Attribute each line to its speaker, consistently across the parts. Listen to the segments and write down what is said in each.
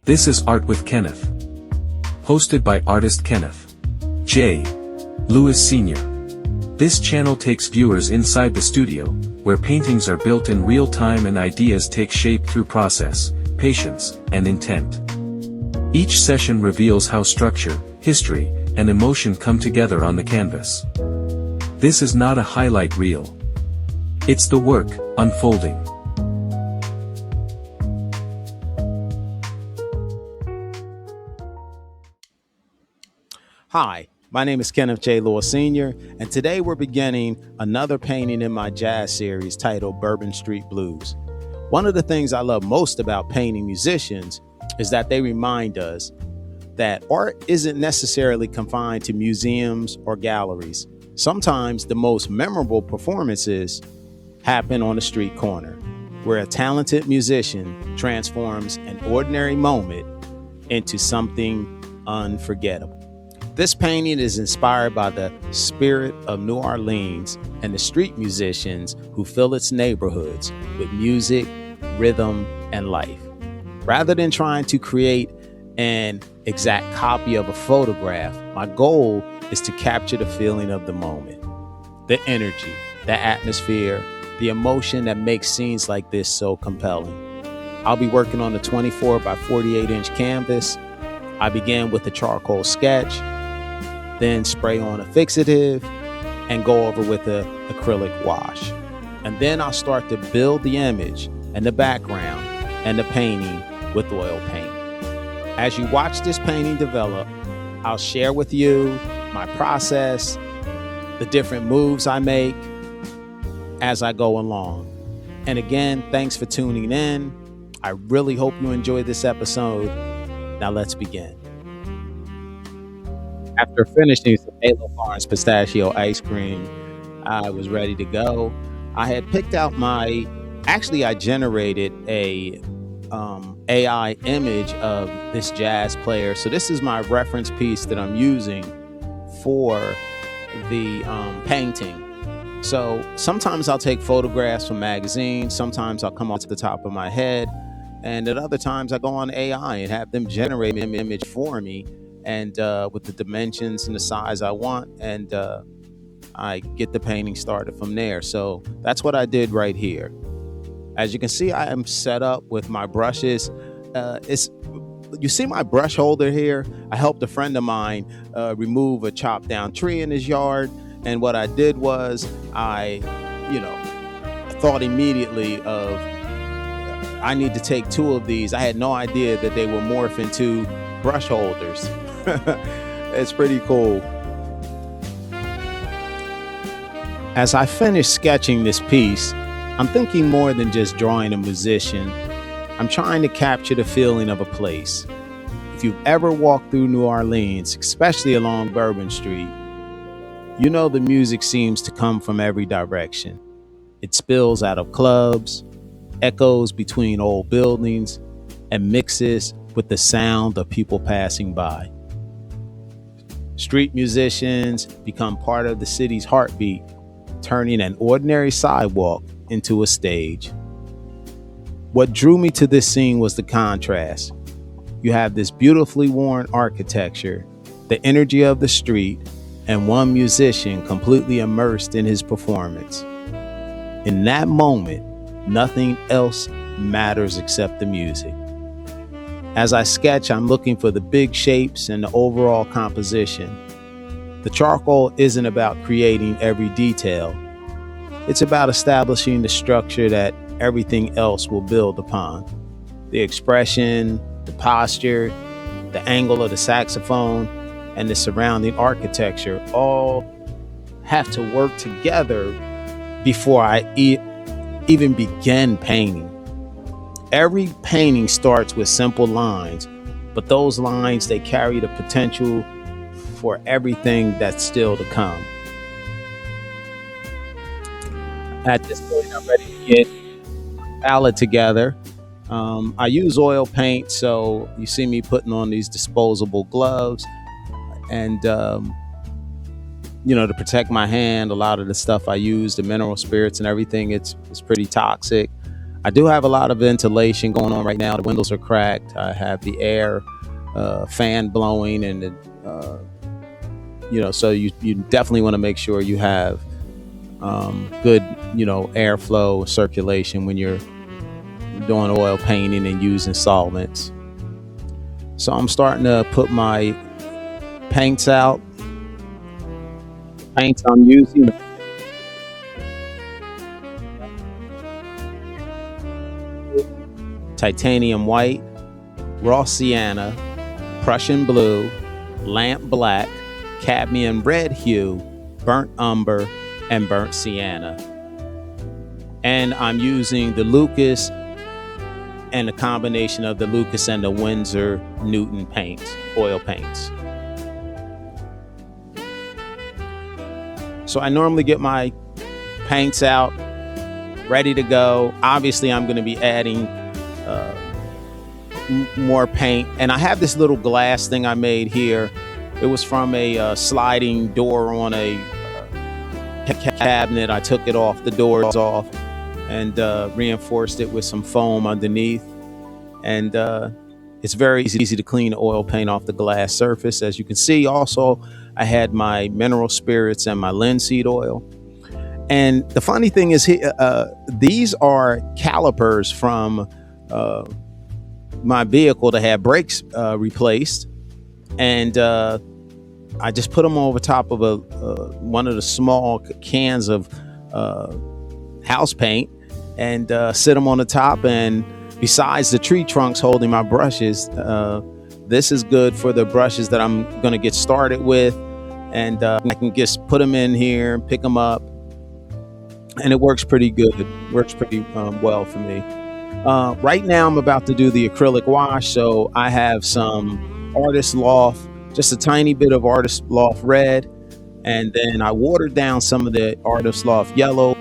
Speaker 1: This is Art with Kenneth. Hosted by artist Kenneth J. Lewis Sr. This channel takes viewers inside the studio, where paintings are built in real time and ideas take shape through process, patience, and intent. Each session reveals how structure, history, and emotion come together on the canvas. This is not a highlight reel. It's the work, unfolding.
Speaker 2: Hi, my name is Kenneth J. Lewis Sr., and today we're beginning another painting in my jazz series titled Bourbon Street Blues. One of the things I love most about painting musicians is that they remind us that art isn't necessarily confined to museums or galleries. Sometimes the most memorable performances happen on a street corner, where a talented musician transforms an ordinary moment into something unforgettable. This painting is inspired by the spirit of New Orleans and the street musicians who fill its neighborhoods with music, rhythm, and life. Rather than trying to create an exact copy of a photograph, my goal is to capture the feeling of the moment, the energy, the atmosphere, the emotion that makes scenes like this so compelling. I'll be working on a 24 by 48 inch canvas. I began with a charcoal sketch, then spray on a fixative, and go over with an acrylic wash. And then I'll start to build the image and the background and the painting with oil paint. As you watch this painting develop, I'll share with you my process, the different moves I make as I go along. And again, thanks for tuning in. I really hope you enjoyed this episode. Now let's begin. After finishing some Halo Farms pistachio ice cream, I was ready to go. I had picked out I generated a AI image of this jazz player. So this is my reference piece that I'm using for the painting. So sometimes I'll take photographs from magazines, sometimes I'll come off the top of my head, and at other times I go on AI and have them generate an image for me, and with the dimensions and the size I want, and I get the painting started from there. So that's what I did right here. As you can see, I am set up with my brushes. You see my brush holder here? I helped a friend of mine remove a chopped down tree in his yard. And what I did was I thought immediately of, I need to take two of these. I had no idea that they will morph into brush holders. It's pretty cool. As I finish sketching this piece, I'm thinking more than just drawing a musician. I'm trying to capture the feeling of a place. If you've ever walked through New Orleans, especially along Bourbon Street, you know the music seems to come from every direction. It spills out of clubs, echoes between old buildings, and mixes with the sound of people passing by. Street musicians become part of the city's heartbeat, turning an ordinary sidewalk into a stage. What drew me to this scene was the contrast. You have this beautifully worn architecture, the energy of the street, and one musician completely immersed in his performance. In that moment, nothing else matters except the music. As I sketch, I'm looking for the big shapes and the overall composition. The charcoal isn't about creating every detail. It's about establishing the structure that everything else will build upon. The expression, the posture, the angle of the saxophone, and the surrounding architecture all have to work together before I even begin painting. Every painting starts with simple lines, but those lines, they carry the potential for everything that's still to come. At this point, I'm ready to get my palette together. I use oil paint, so you see me putting on these disposable gloves, and to protect my hand. A lot of the stuff I use, the mineral spirits and everything, it's pretty toxic. I do have a lot of ventilation going on right now. The windows are cracked. I have the air fan blowing, and so you definitely want to make sure you have good, airflow, circulation when you're doing oil painting and using solvents. So I'm starting to put my paints out. Paints I'm using: titanium white, raw sienna, Prussian blue, lamp black, cadmium red hue, burnt umber, and burnt sienna. And I'm using the Lucas and a combination of the Lucas and the Winsor Newton paints, oil paints. So I normally get my paints out, ready to go. Obviously, I'm going to be adding more paint. And I have this little glass thing I made here. It was from a sliding door on a cabinet. I took it off, the doors off, and reinforced it with some foam underneath. And it's very easy to clean oil paint off the glass surface. As you can see, also, I had my mineral spirits and my linseed oil. And the funny thing is, these are calipers from my vehicle to have brakes replaced. And I just put them over top of one of the small cans of house paint and sit them on the top. And besides the tree trunks holding my brushes, this is good for the brushes that I'm going to get started with. And I can just put them in here, pick them up, and it works pretty good. Works pretty well for me. Right now, I'm about to do the acrylic wash, so I have some Artist Loft, just a tiny bit of Artist Loft red, and then I watered down some of the Artist Loft yellow,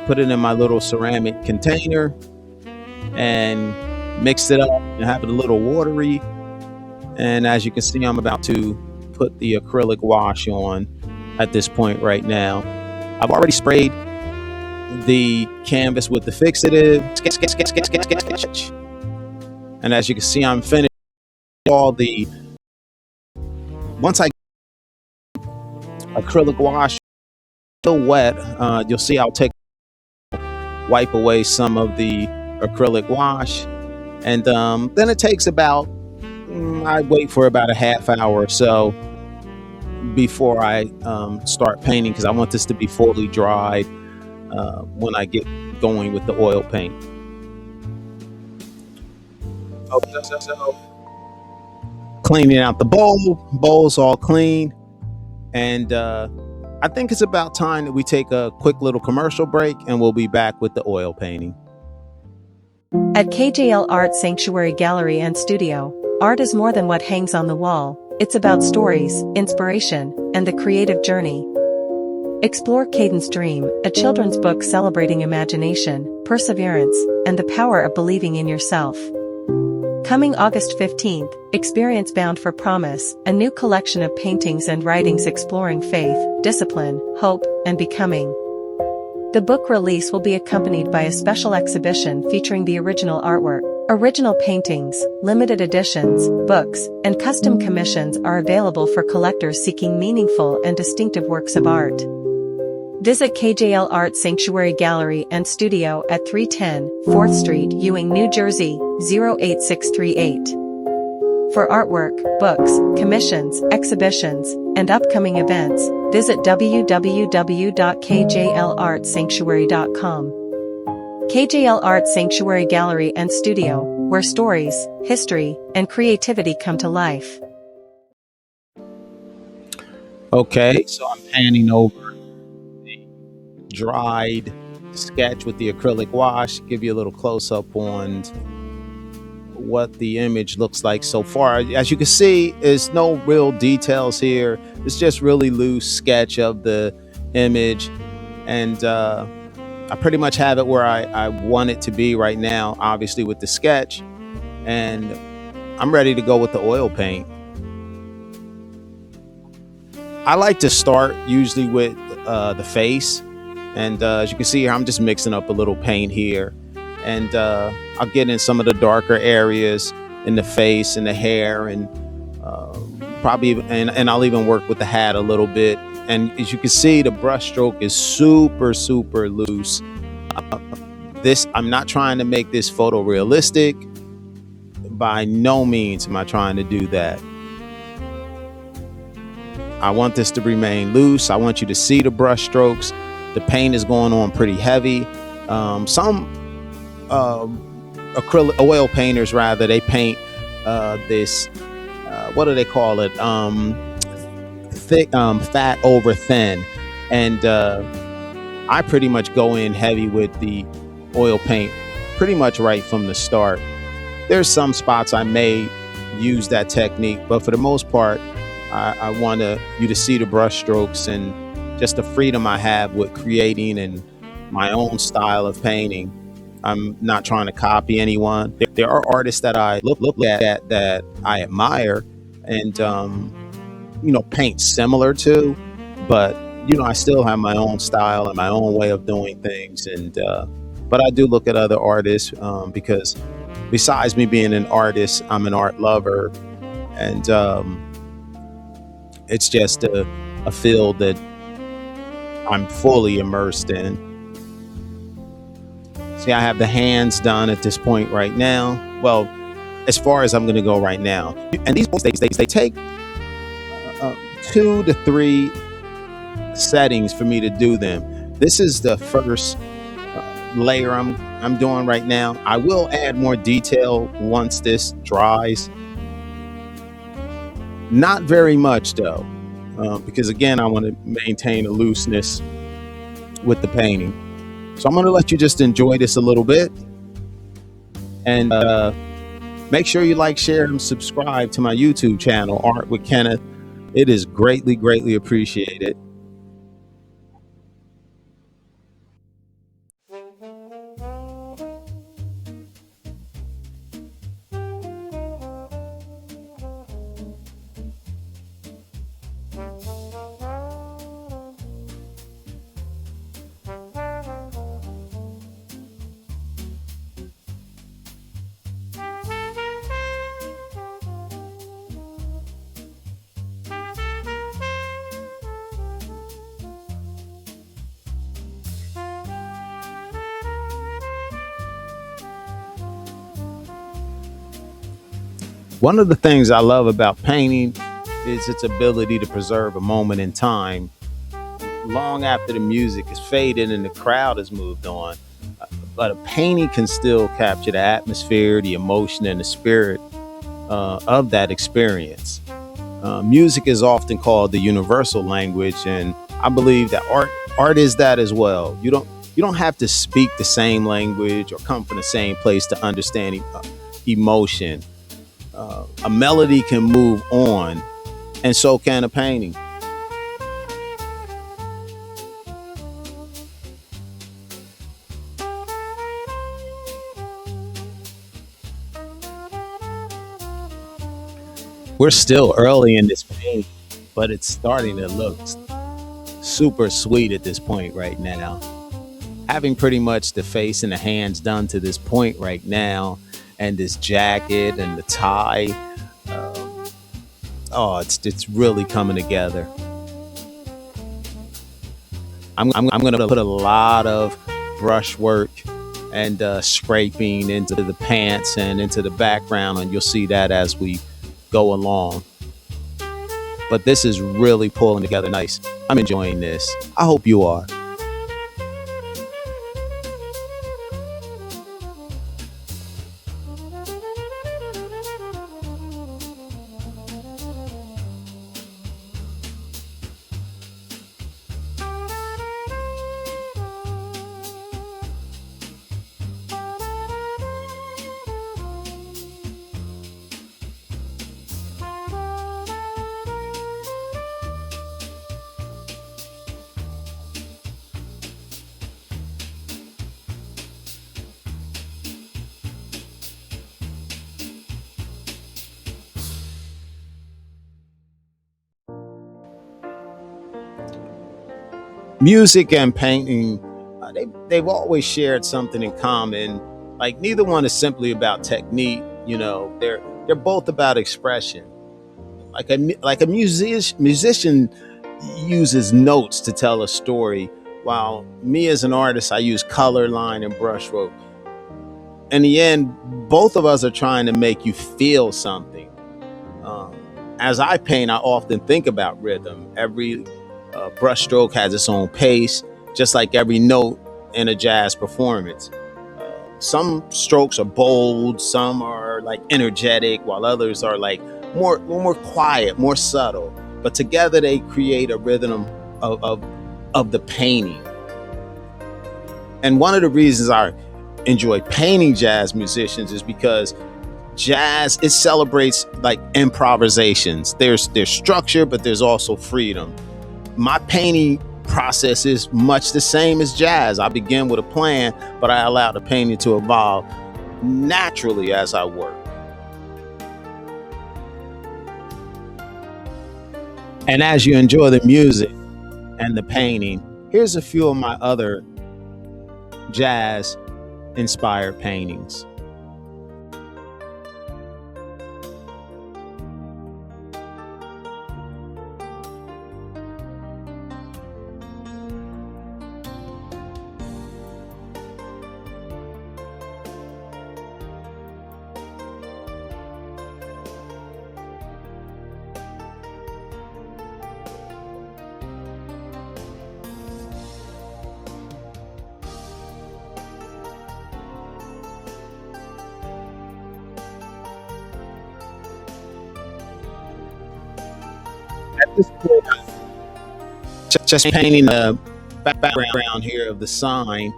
Speaker 2: put it in my little ceramic container, and mixed it up and have it a little watery. And as you can see, I'm about to put the acrylic wash on at this point right now. I've already sprayed the canvas with the fixative, and as you can see, I'm finished all the. Once I acrylic wash still wet, you'll see I'll wipe away some of the acrylic wash, and then it takes about I wait for about a half hour or so before I start painting, because I want this to be fully dried when I get going with the oil paint. So cleaning out the bowl's all clean, and I think it's about time that we take a quick little commercial break, and we'll be back with the oil painting.
Speaker 3: At KJL Art Sanctuary Gallery and Studio, art is more than what hangs on the wall. It's about stories, inspiration, and the creative journey. Explore Caden's Dream, a children's book celebrating imagination, perseverance, and the power of believing in yourself. Coming August 15th, experience Bound for Promise, a new collection of paintings and writings exploring faith, discipline, hope, and becoming. The book release will be accompanied by a special exhibition featuring the original artwork. Original paintings, limited editions, books, and custom commissions are available for collectors seeking meaningful and distinctive works of art. Visit KJL Art Sanctuary Gallery and Studio at 310 4th Street, Ewing, New Jersey, 08638. For artwork, books, commissions, exhibitions, and upcoming events, visit www.kjlartsanctuary.com. KJL Art Sanctuary Gallery and Studio, where stories, history, and creativity come to life.
Speaker 2: Okay, so I'm panning over the dried sketch with the acrylic wash, give you a little close-up on what the image looks like so far. As you can see, there's no real details here. It's just really loose sketch of the image, and I pretty much have it where I want it to be right now, obviously with the sketch, and I'm ready to go with the oil paint. I like to start usually with the face, and as you can see here, I'm just mixing up a little paint here, and I'll get in some of the darker areas in the face and the hair, and and I'll even work with the hat a little bit. And as you can see, the brush stroke is super loose. This I'm not trying to make this photorealistic. By no means am I trying to do that. I want this to remain loose. I want you to see the brush strokes. The paint is going on pretty heavy. Some acrylic oil painters, rather, they paint this. What do they call it? Thick, fat over thin, and I pretty much go in heavy with the oil paint, pretty much right from the start. There's some spots I may use that technique, but for the most part, I want you to see the brush strokes and just the freedom I have with creating and my own style of painting. I'm not trying to copy anyone. There are artists that I look at that I admire and paint similar to, but I still have my own style and my own way of doing things. And but I do look at other artists because besides me being an artist, I'm an art lover, and it's just a field that I'm fully immersed in. See, I have the hands done at this point right now. Well, as far as I'm going to go right now, and these they take 2 to 3 settings for me to do them. This is the first layer I'm doing right now. I will add more detail once this dries. Not very much though, because again, I want to maintain a looseness with the painting. So I'm going to let you just enjoy this a little bit, and make sure you like, share, and subscribe to my YouTube channel, Art with Kenneth. It is greatly appreciated. One of the things I love about painting is its ability to preserve a moment in time long after the music is faded and the crowd has moved on. But a painting can still capture the atmosphere, the emotion, and the spirit of that experience. Music is often called the universal language, and I believe that art is that as well. You don't have to speak the same language or come from the same place to understand emotion. A melody can move on, and so can a painting. We're still early in this painting, but it's starting to look super sweet at this point right now. Having pretty much the face and the hands done to this point right now, and this jacket and the tie, oh, it's really coming together. I'm going to put a lot of brushwork and scraping into the pants and into the background, and you'll see that as we go along. But this is really pulling together nice. I'm enjoying this. I hope you are. Music and painting, they've always shared something in common. Like neither one is simply about technique. They're both about expression. Like a musician uses notes to tell a story, while me as an artist, I use color, line, and brushwork. In the end, both of us are trying to make you feel something. Um, as I paint, I often think about rhythm. Every brushstroke has its own pace, just like every note in a jazz performance. Some strokes are bold, some are like energetic, while others are like more quiet, more subtle. But together they create a rhythm of the painting. And one of the reasons I enjoy painting jazz musicians is because jazz, it celebrates like improvisations. There's structure, but there's also freedom. My painting process is much the same as jazz. I begin with a plan, but I allow the painting to evolve naturally as I work. And as you enjoy the music and the painting, here's a few of my other jazz inspired paintings. At this point, just painting the background here of the sign,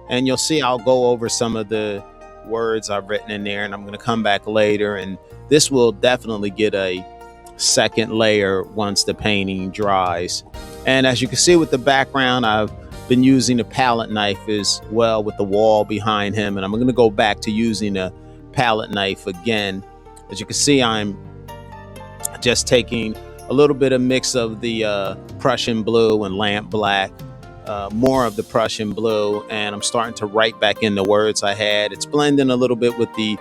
Speaker 2: and you'll see I'll go over some of the words I've written in there, and I'm going to come back later, and this will definitely get a second layer once the painting dries. And as you can see with the background, I've been using a palette knife as well with the wall behind him, and I'm going to go back to using a palette knife again. As you can see, I'm just taking a little bit of mix of the Prussian blue and lamp black, more of the Prussian blue, and I'm starting to write back in the words I had. It's blending a little bit with the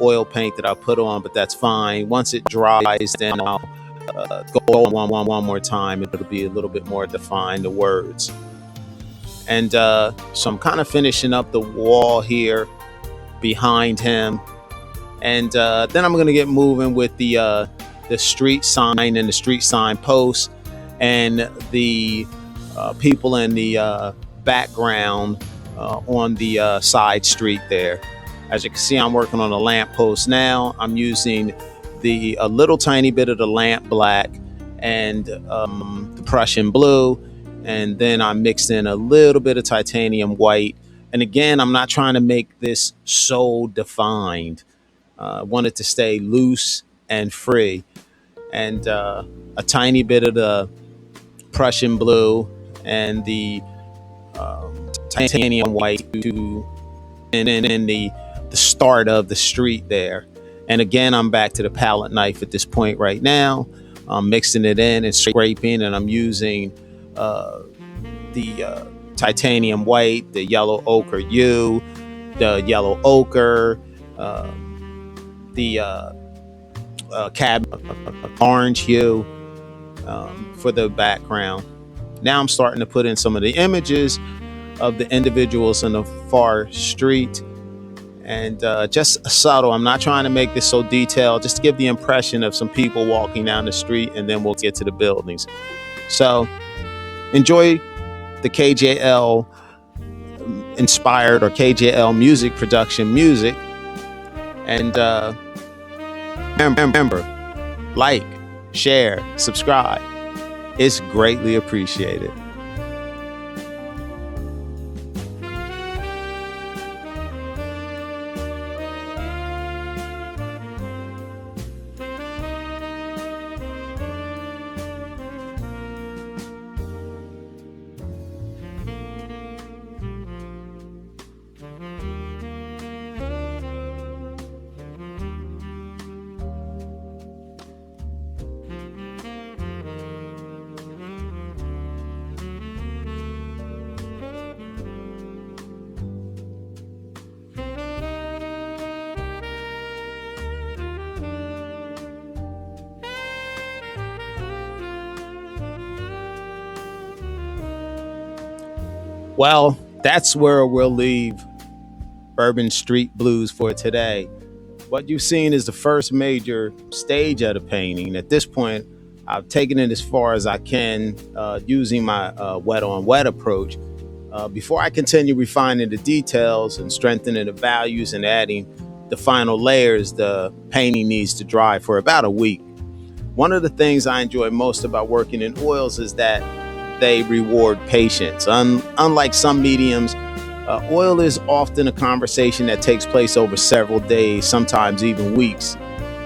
Speaker 2: oil paint that I put on, but that's fine. Once it dries, then I'll go one more time. It'll be a little bit more defined, the words. And so I'm kind of finishing up the wall here behind him. And then I'm going to get moving with the street sign and the street sign post and the people in the background on the side street there. As you can see, I'm working on a lamp post now. I'm using a little tiny bit of the lamp black and the Prussian blue, and then I mixed in a little bit of titanium white. And again, I'm not trying to make this so defined. I want it to stay loose and free. And a tiny bit of the Prussian blue and the titanium white to and in the start of the street there. And again, I'm back to the palette knife at this point right now. I'm mixing it in and scraping, and I'm using the titanium white, the yellow ochre hue, the yellow ochre, the cab orange hue for the background. Now I'm starting to put in some of the images of the individuals in the far street, and just subtle. I'm not trying to make this so detailed, just to give the impression of some people walking down the street, and then we'll get to the buildings. So enjoy the KJL inspired or KJL music production music, and remember, like, share, subscribe. It's greatly appreciated. Well, that's where we'll leave Bourbon Street Blues for today. What you've seen is the first major stage of the painting. At this point, I've taken it as far as I can using my wet on wet approach. Before I continue refining the details and strengthening the values and adding the final layers, the painting needs to dry for about a week. One of the things I enjoy most about working in oils is that they reward patience. Unlike some mediums, oil is often a conversation that takes place over several days, sometimes even weeks.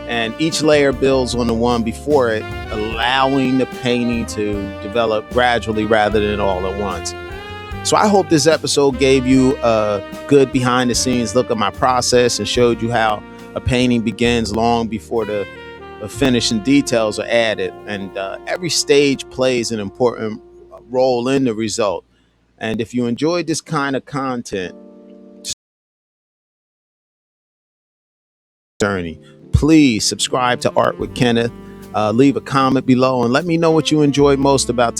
Speaker 2: And each layer builds on the one before it, allowing the painting to develop gradually rather than all at once. So I hope this episode gave you a good behind the scenes look at my process and showed you how a painting begins long before the finishing details are added. And every stage plays an important role in the result. And if you enjoyed this kind of content journey, please subscribe to Art with Kenneth. Leave a comment below and let me know what you enjoyed most about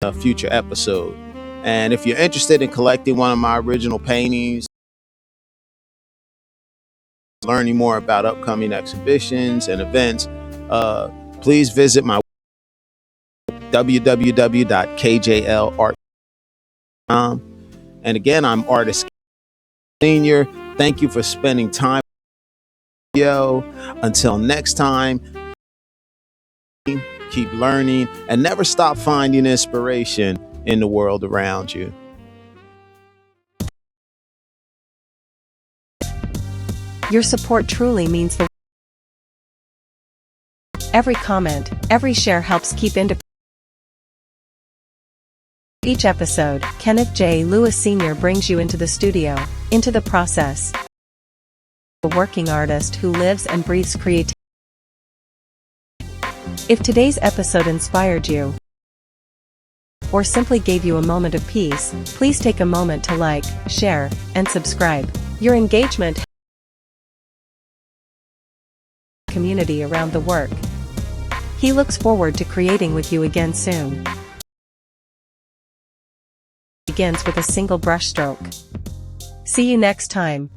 Speaker 2: a future episode. And if you're interested in collecting one of my original paintings, learning more about upcoming exhibitions and events, please visit my www.kjlart.com. And again, I'm Artist Senior. Thank you for spending time with me. Until next time, keep learning and never stop finding inspiration in the world around you.
Speaker 3: Your support truly means the every comment, every share helps keep independent. Each episode, Kenneth J. Lewis Sr. brings you into the studio, into the process. A working artist who lives and breathes creativity. If today's episode inspired you or simply gave you a moment of peace, please take a moment to like, share, and subscribe. Your engagement community around the work. He looks forward to creating with you again soon. Begins with a single brushstroke. See you next time.